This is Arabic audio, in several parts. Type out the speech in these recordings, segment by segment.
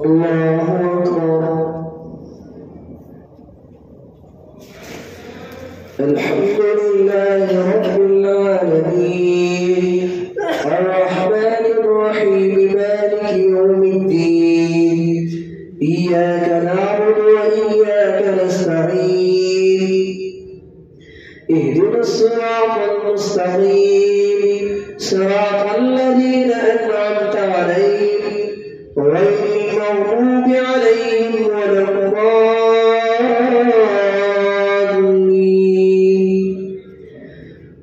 الله أكبر. الحمد لله رب العالمين الرحمن الرحيم مالك يوم الدين إياك نعبد وإياك نستعين اهدنا الصراط المستقيم صراط الذين أنعمت عليهم غير المغضوب عليهم ولا الضالين.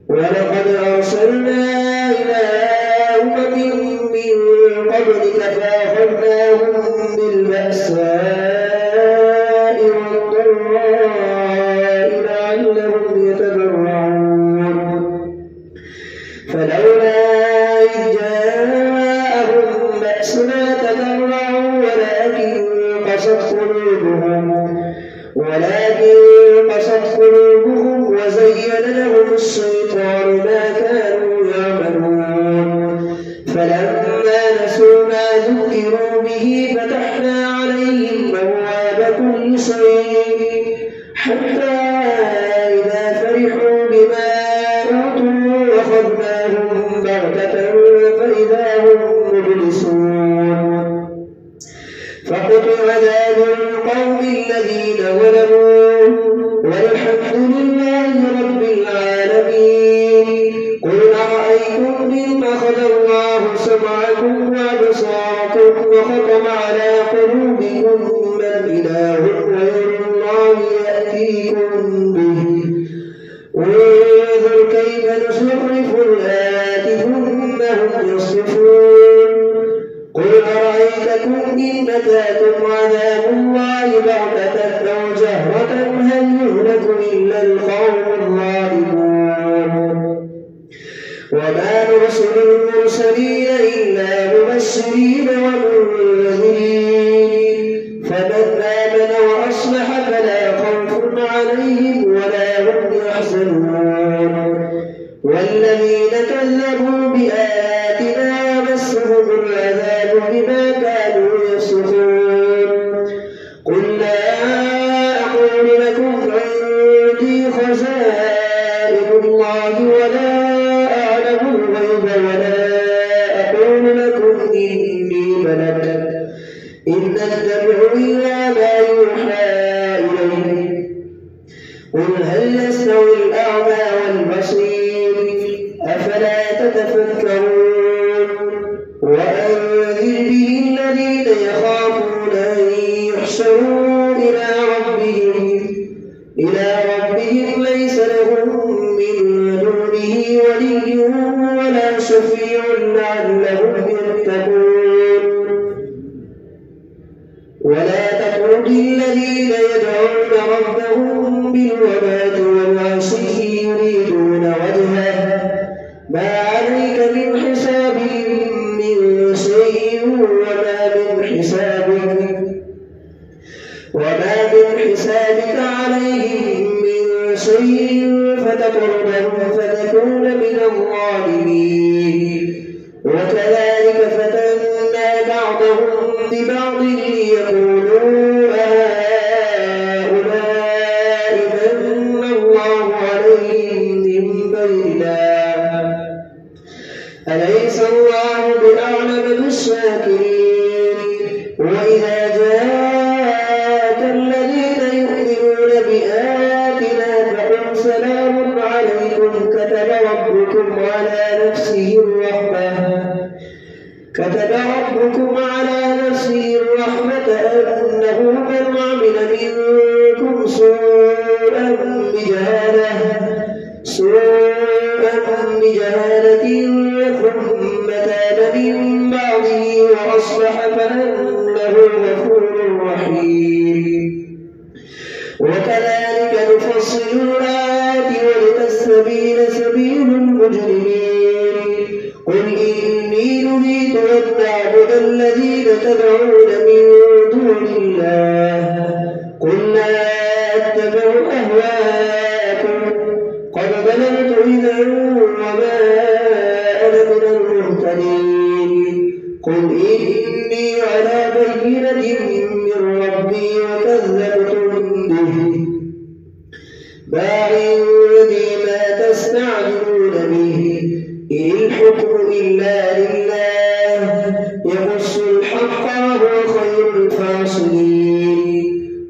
ولقد أرسلنا إلى أمم من قبلك فأخذناهم بالبأساء والضراء لعلهم يتضرعون فلولا إذ جاءهم بأسنا تضرعوا ولكن قست قلوبهم وزين لهم الشيطان ما كانوا يعملون فلما نسوا ما ذكروا به فتحنا عليهم أبواب كل شيء حتى إذا فرحوا بما أوتوا أخذناهم بغتة فإذا هم مبلسون فقطع دابر القوم الذين ظلموا والحمد لله رب العالمين. قل أرأيتم إن أخذ الله سمعكم وأبصاركم وختم على قلوبكم من إله غير الله يأتيكم به انظر كيف نصرف الآيات ثم هم يصرفون. قل أرأيتكم إن أتاكم عذاب الله بغتة أو جهرة هل يهلك إلا القوم الظالمون. وما نرسل المرسلين إلا مبشرين ومنذرين فمن آمن وأصلح فلا خوف عليهم ولا هم يحزنون. والذين كذبوا بآياتنا يمسهم العذاب بما كانوا يفسقون. قل لا أقول لكم عندي خزائن الله ولا أعلم الغيب ولا أقول لكم إني ملك إن أتبع إلا ما يوحى إلي. قل هل يستوي الأعمى والبصير أفلا تتفكرون. وأنذر به الذين يخافون أن يحشروا إلى ربهم ليس لهم من دونه ولي ولا شفيع لعلهم يتقون. ولا تطرد الذين يدعون ربهم بالغداة والعشي يريدون وجهه ما عليك من حسابهم من شيء وما من حسابك عليهم من شيء فتطردهم فتكون من الظالمين. وكذلك فتنا بعضهم ببعض ليقولوا هؤلاء من الله عليهم من بيننا أليس الله بأعلم بالشاكرين. وإذا جاءك الذين يؤمنون بآياتنا فقل سلام عليكم كتب ربكم على نفسه الرحمة أنه من عمل منكم سوءا بجهالة ثم تاب من بعده وأصلح فإنه غفور رحيم. وكذلك نفصل الآيات ولتستبين سبيل المجرمين. قل إني نهيت أن أعبد الذين تدعون من دون الله قل لا أتبع أهواءكم قد ضللت إذا وما أنا من المهتدين. قل إني على بينة من ربي وكذبتم به ما عندي ما تستعجلون به إن الحكم إلا لله يقص الحق وهو خير الفاصلين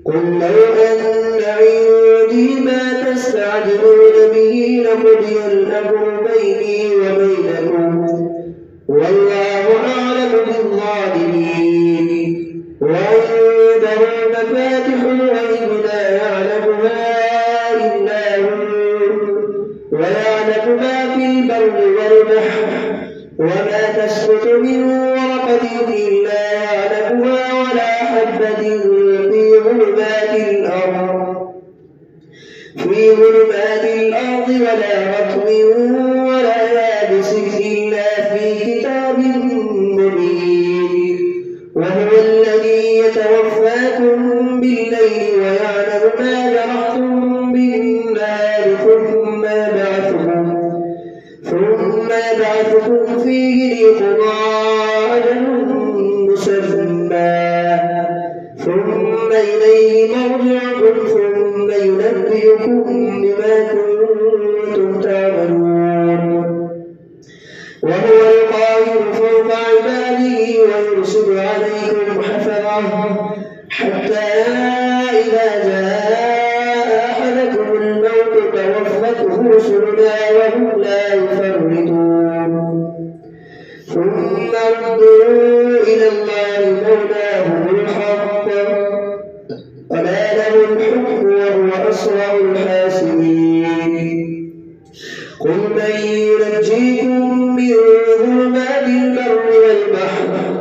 قل لو أن عندي ما تستعجلون به لقضي الأمر بيني وبينكم والله أعلم بالظالمين وعنده مفاتح الغيب لا يعلمها إلا هو ويعلم ما في البر والبحر وما تسقط من ورقة إلا يعلمها ولا حبة في ظلمات الأرض ولا رطب ولا يابس إلا في كتاب مبين وهو الذي يتوفاكم بالليل ويعلم ما جرحتم بالنهار ثم يبعثكم فيه ليقضى أجل مسمى ثم إليه مرجعكم ثم ينبئكم بما كنتم تعملون وهو القاهر فوق عباده ويرسل عليكم حفظه حتى إذا جاء أحدكم الموت توفته رسلنا وهم لا يفرطون ثم ردوا إلى الله مولاهم الحق ألا له الحكم وهو أسرع الحاسبين قل من ينجيكم من ظلمات البر والبحر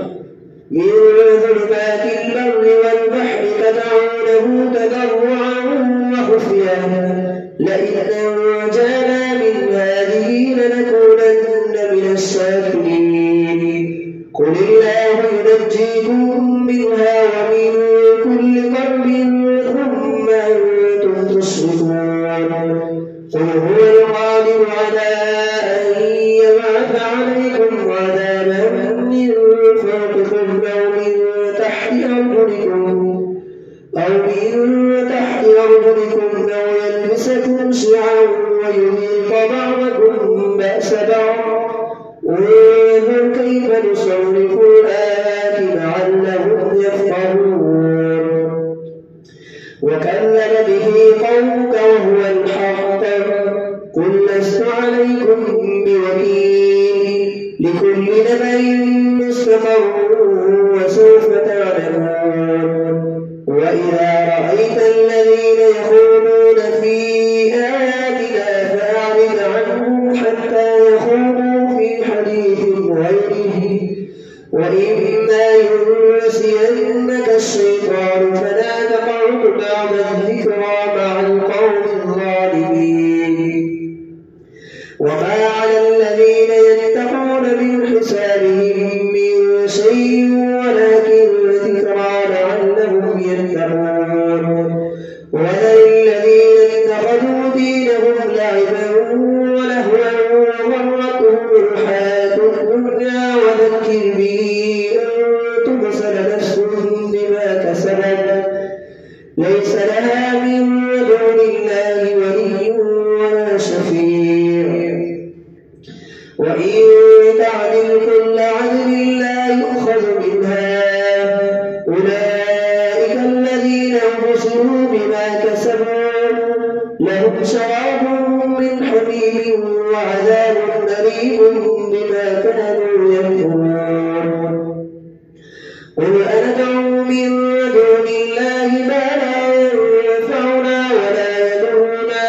تدعونه تضرعا وخفيا لئن أنجانا من هذه لنكونن من الشاكرين قل الله ينجيكم منها ومن كل كرب ثم أنتم تشركون قل هو القادر على أن يبعث عليكم عذابا من فوقكم أو من تحت أرجلكم أو يلبسكم شيعا ويذيق بعضكم بأس بعض انظر كيف نصرف الآيات لعلهم يفقهون وكذب به قومك وهو الحق قل لست عليكم بوكيل لكل نبأ مستقر وسوف تعلمون وإذا رأيت الذين يخوضون في آياتنا فأعرض عنهم حتى يخوضوا في حديث غيره وإما ينسينك الشيطان فلا تقعد بعد الذكرى مع القوم الظالمين وما على الذين يتقون من حسابهم من شيء ولكن ذكرى لعلهم يتقون وذل الذين اتخذوا دينهم لعبا ولهوا وغرتهم الحياة الدنيا وذكر به أن تبصر نفس بما كسبت ليس لها من دون الله ولي ولا شفيع وإن تعدل كل عدل لا يؤخذ منها أولئك الذين أبصروا بما كسبوا لهم شراب من حميم وعذاب أليم بما كانوا يكفرون قل أندعو من دون الله ما لا ينفعنا ولا يضرنا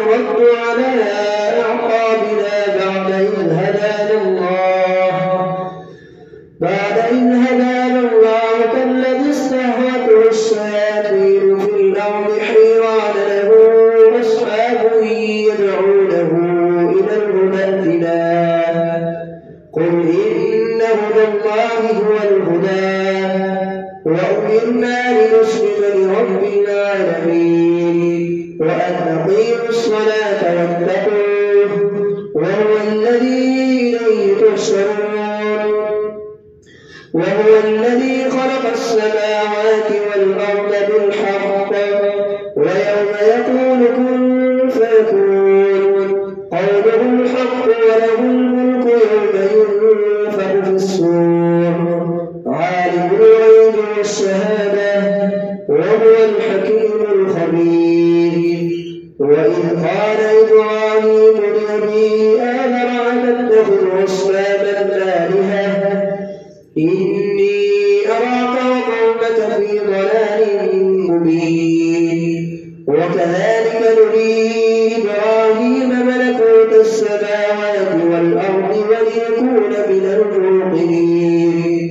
ونرد على أعقابنا بعد إذ هدانا الله كالذي استهوته الشياطين في الأرض حيران له أصحاب يدعونه إلى الهدى ائتنا قل إن هدى الله هو الهدى وأمرنا لنسلم لرب العالمين وأن أقيموا الصلاة واتقوه وهو الذي إليه تحشرون وهو الذي خلق السماوات والأرض بالحق ويوم يقول كن فيكون قوله الحق وله الملك يوم ينفخ في الصور عالم الغيب والشهادة وهو الحكيم الخبير. وإذ قال إبراهيم لأبيه آذر أتتخذ أصناما آلهة إني أراك وقومك في ضلال مبين. وكذلك نري إبراهيم ملكوت السماوات والأرض وليكون من الموقنين.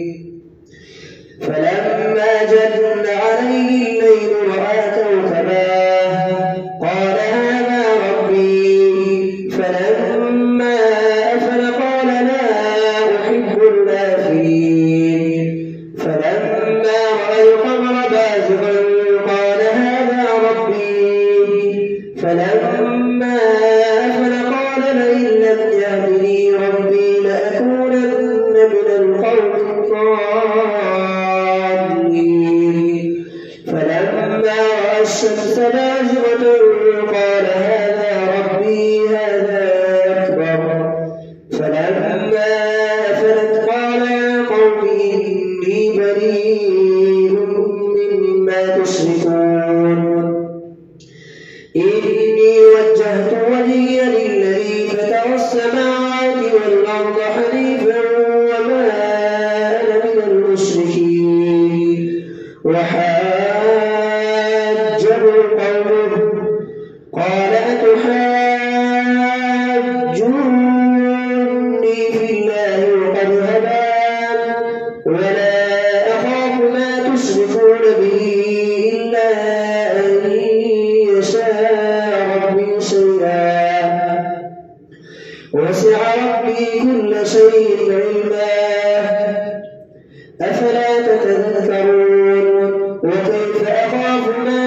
فلما جن عليه الليل رأى كوكبا قال هذا ربي فلما أفل قال لا أحب الآفلين. فلما رأى القمر بازغا قال هذا ربي فلما أفل قال لئن لم يهدني ربي لأكونن من القوم الضالين. فلما رأى الشمس بازغة قال هذا ربي هذا أكبر. فلما أفلت قال يا قوم إني بريء مما تشركون إني وجهت وجهي للذي فطر السماوات والأرض حنيفا وما أنا من المشركين. وحاجه قومه قال أتحاجوني في الله وقد هدان ولا أخاف ما تشركون به إلا أن يشاء ربي شيئا وسع ربي كل شيء علما أفلا تتذكرون. وكيف أخاف ما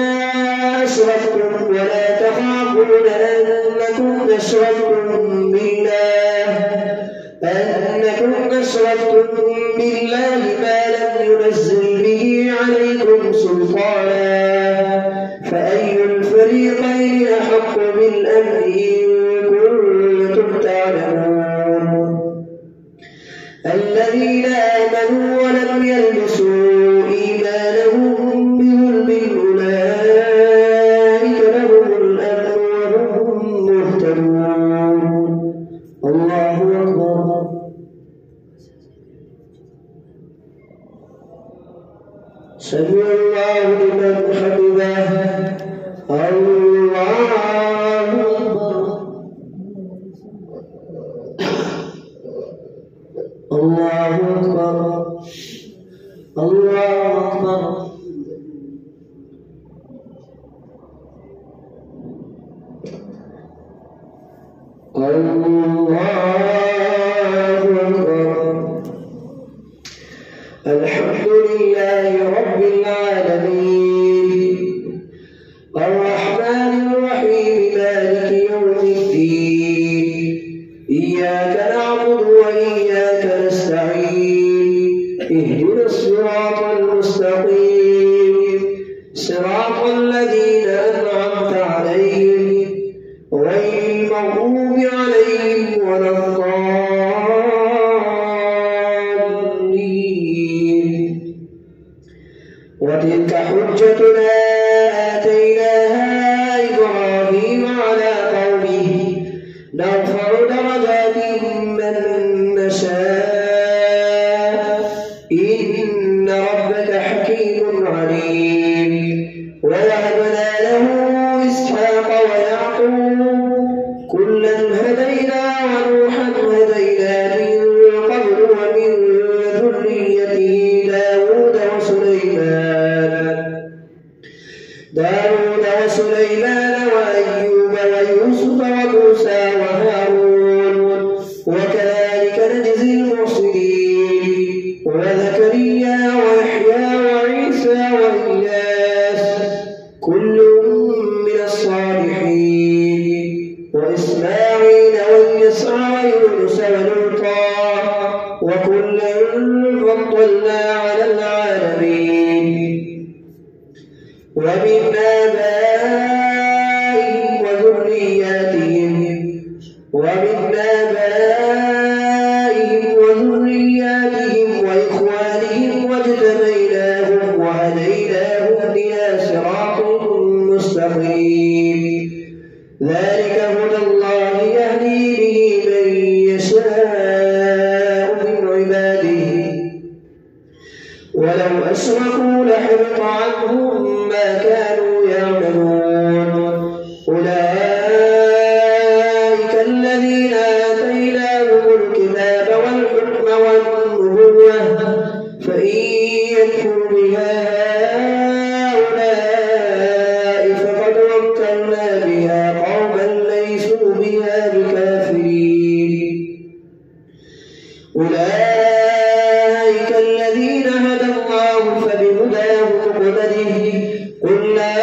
أشركتم ولا تخافون أنكم أشركتم بالله ما لم ينزل به عليكم سلطانا فأي الفريقين أحق بالأمن إن كنتم تعلمون. الذين آمنوا ولم يلبسوا إيمانهم بظلم أولئك لهم الأمن وهم مهتدون. الله أكبر. سمع الله لمن حمده. الله أكبر. الله أكبر. الله أكبر. الله أكبر. الحمد لله رب العالمين الرحمن الرحيم مالك يوم الدين إياك نعبد وإياك نستعين اهدنا الصراط المستقيم صراط الذين أنعمت عليهم غير المغضوب عليهم ولا الضالين. وتلك حجتنا آتيناها إبراهيم على قومه نرفع درجات من نشاء إن ربك حكيم عليم. ووهبنا له إسحاق ويعقوب كلا هدينا ونوحا هدينا من قبل ومن ذريته داود وسليمان وأيوب ويوسف وموسى وهارون وكذلك نجزي المحسنين وزكريا ويحيى وعيسى وإلياس كل من الصالحين وإسماعيل واليسع ويونس ولوطا وكلا فضلنا فضلنا على العالمين ومن آبائهم وذرياتهم وإخوانهم واجتبيناهم وهديناهم إلى صراط مستقيم ذلك هدى الله يهدي به من يشاء من عباده ولو أشركوا لحبط عنهم ما كانوا يعملون أولئك الذين آتيناهم الكتاب والحكم والنبوة فإن يكفر بها هؤلاء فقد وكلنا بها قوما ليسوا بها بكافرين أولئك الذين هدى الله فبهداه مقتده قل لا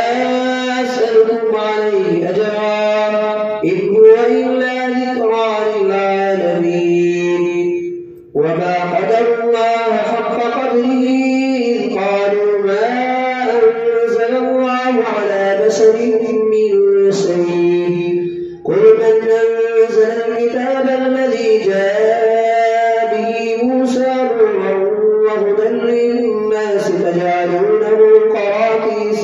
أسألكم عليه أجرا إن هو إلا ذكرى للعالمين وما قدروا الله حق قدره إذ قالوا ما أنزل الله على بشر من شيء قل من أنزل الكتاب الذي جاء به موسى نورا وهدى للناس تجعلونه قراطيس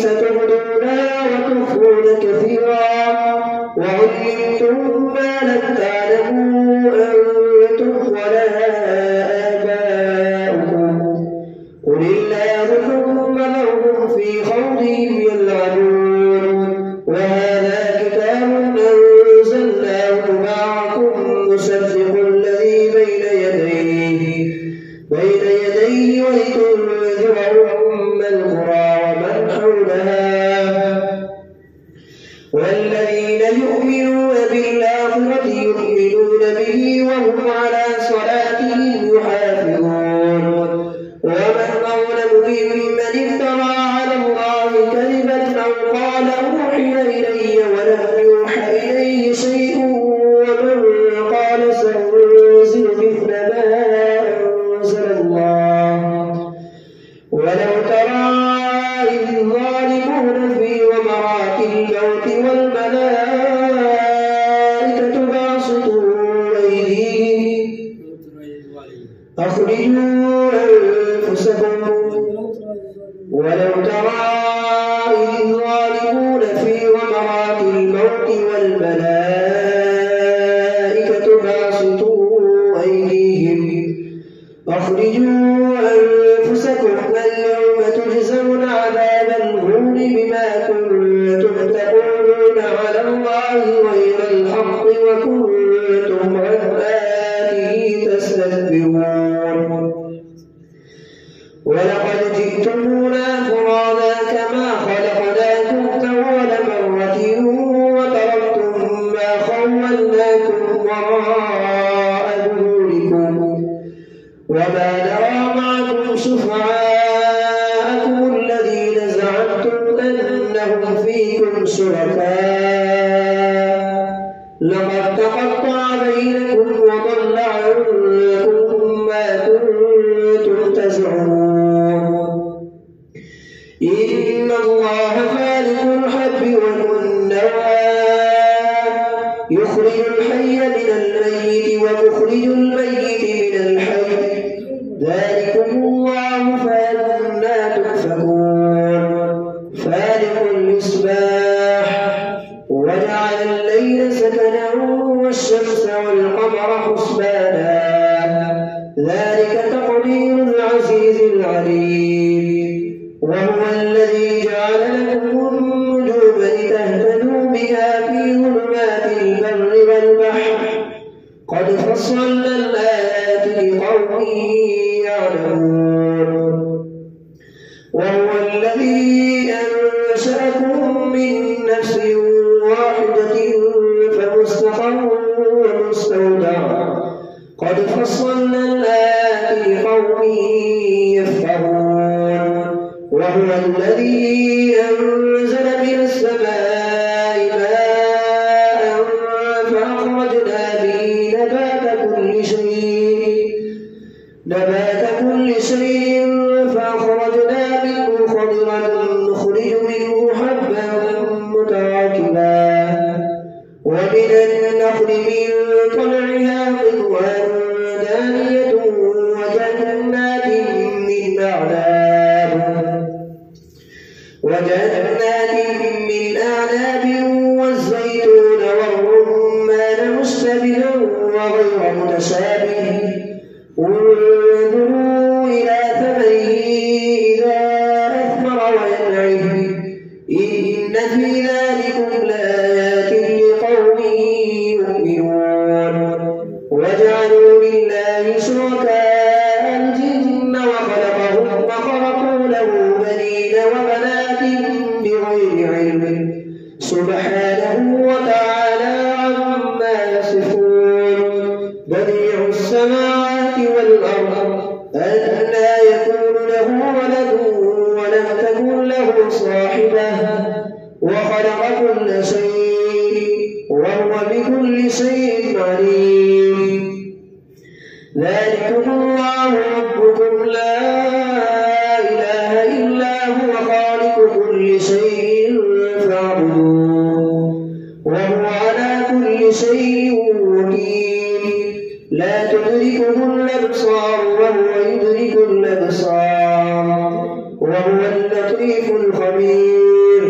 تبدونها وتخفون كثيرا وعلمتم ما لم تعلموا أنتم ولا آباؤكم قل الله ثم ذرهم في خوضهم يلعبون وهذا كتاب أنزلناه معكم مصدق الذي بين يديه ولتنذر أم القرى ومن حولها والذين يؤمنون بالآخرة يؤمنون به وهم على صلاتهم يحافظون ومن أظلم ممن افترى على الله كذبا أو قال أوحي إلي ولم يوحى إليه شيء ومن قال سأنزل مثل ما أنزل الله ولو ترى إذ الظالمون في غمرات الموت والملائكة باسطوا أيديهم أخرجوا أنفسكم ولو ترى إذ الظالمون في غمرات الموت والملائكة باسطوا أيديهم أخرجوا أنفسكم اليوم تجزون عذاب الهون بما كنتم تقولون على الله غير الحق وكنتم عن آياته تستكبرون ولقد جئتمونا فرادا كما خلقناكم أول مرة وتركتم ما خولناكم وراء ظهوركم وما نرى معكم شفعاءكم الذين زعمتم أنهم فيكم شركاء لقد تقطع بينكم وضل عنكم ما كنتم تزعمون إن الله فالق الحب والنوى يخرج الحي من الميت ومخرج الميت من الحي ذلكم الله فأنى تؤفكون فالق الإصباح وجعل الليل سكنا والشمس والقمر حسبانا ذلك تقدير العزيز العليم وهو الذي جعل لكم النجوم لتهتدوا بها في ظلمات البر والبحر قد فصلنا الآيات لقوم يعلمون وهو الذي أنشأكم من نفس واحدة فمستقر ومستودع قد فصلنا الآيات لقوم يفقهون وهو الذي أنزل من السماء ماء فأخرجنا به نبات كل كل شيء فأخرجنا منه خضرا نخرج منه حبا متراكبا ومن النخل من طلعها قنوان دانية وجنات من أعناب والزيتون والرمان مشتبها وغير متشابه انظروا إلى ثمره إذا أثمر وينعه إن في ذلكم لآيات لقوم يؤمنون وجعلوا لله شركاء الجن وخلقهم وخرقوا له بنين وبنات بغير علم سبحانه وتعالى عما يصفون بديع السماوات والأرض أنى يكون له ولد ولم تكن له صاحبة وخلق كل شيء وهو بكل شيء عليم ذلكم الله ربكم لا إله إلا هو خالق كل شيء فاعبدوه وهو على كل شيء وكيل لا تدركه الأبصار وهو يدرك الأبصار وهو اللطيف الخبير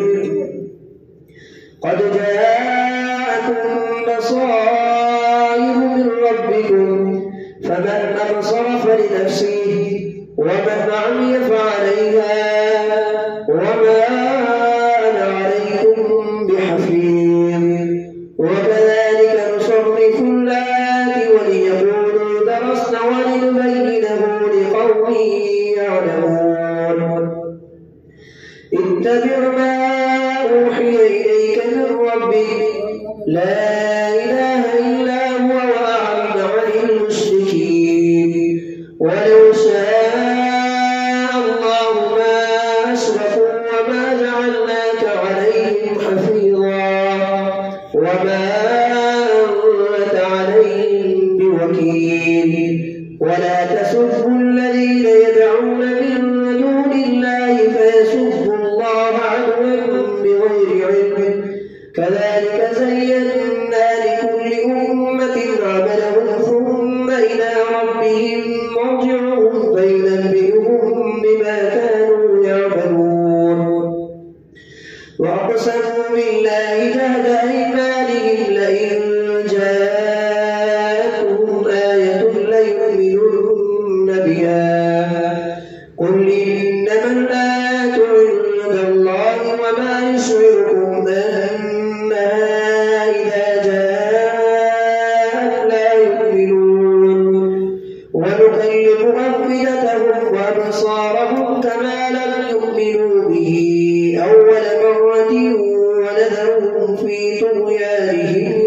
قد جاءكم بصائر من ربكم فمن أبصر فلنفسه ومن عمي فعليها وما أنا عليكم بحفيظ وكذلك نصرف الآيات وليقولوا درسنا ولنبينه لقوم يعلمون اتبع ما أوحي إليك من ربك لا إله إلا هو وأعرض عن المشركين ولو شاء الله ما أشركوا وما جعلناك عليهم حفيظا وما أنت عليهم بوكيل ولا تسبوا الذين يدعون من دون الله فيسبوا الله عدوا بغير علم كذلك زينا لكل أمة عملهم ثم إلى ربهم مرجعهم فينبئهم بما كانوا يعملون وأقسموا بالله جهد أيمانهم لئن جاءتهم آية ليؤمنن بها قل إنما الآيات عند الله وما يشعركم أنها إذا جاءت لا يؤمنون ونقلب أفئدتهم وأبصارهم كما لم يؤمنوا به أول مرة ونذرهم في طغيانهم